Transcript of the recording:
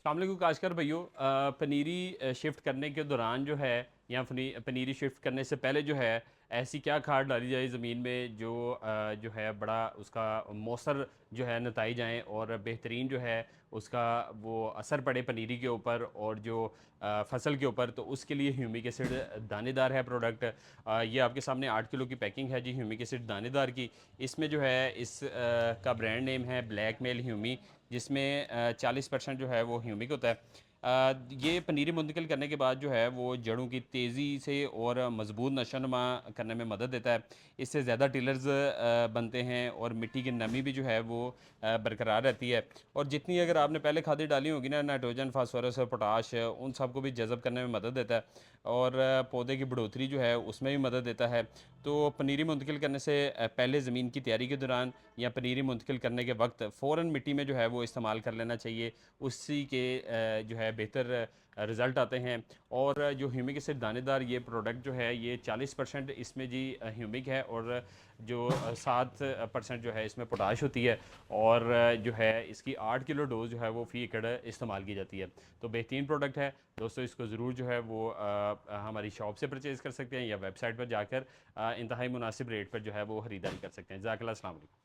अस्सलाम वालेकुम काशकर भैया। पनीरी शिफ्ट करने के दौरान जो है या पनीरी शिफ्ट करने से पहले जो है ऐसी क्या खाद डाली जाए ज़मीन में जो जो है बड़ा उसका मौसर जो है नतज आएँ और बेहतरीन जो है उसका वो असर पड़े पनीरी के ऊपर और जो फसल के ऊपर। तो उसके लिए ह्यूमिक एसिड दानेदार है प्रोडक्ट। ये आपके सामने 8 किलो की पैकिंग है जी ह्यूमिक एसिड दानेदार की। इसमें जो है इस का ब्रांड नेम है ब्लैक मेल ह्यूमी, जिसमें 40% जो है वो ह्यूमिक होता है। ये पनीरी मुंतकिल करने के बाद जो है वो जड़ों की तेज़ी से और मजबूत नशोनुमा करने में मदद देता है। इससे ज़्यादा टिलर्स बनते हैं और मिट्टी की नमी भी जो है वो बरकरार रहती है। और जितनी अगर आपने पहले खादें डाली होगी ना, नाइट्रोजन, फास्फोरस और पोटाश, उन सबको भी जज़ब करने में मदद देता है और पौधे की बढ़ोतरी जो है उसमें भी मदद देता है। तो पनीरी मुंतकिल करने से पहले ज़मीन की तैयारी के दौरान या पनीरी मुंतकिल करने के वक्त फ़ौरन मिट्टी में जो है वो इस्तेमाल कर लेना चाहिए। उससी के जो है बेहतर रिज़ल्ट आते हैं। और जो ह्यूमिक एसिड दानेदार ये प्रोडक्ट जो है ये 40% इसमें जी ह्यूमिक है और जो 7% जो है इसमें पोटाश होती है। और जो है इसकी 8 किलो डोज जो है वो फ़ी एकड़ इस्तेमाल की जाती है। तो बेहतरीन प्रोडक्ट है दोस्तों, इसको ज़रूर जो है वो हमारी शॉप से परचेज़ कर सकते हैं या वेबसाइट पर जाकर इंतहाई मुनासिब रेट पर जो है वो ख़रीदारी कर सकते हैं। जज़ाकल्लाह, अस्सलाम वालेकुम।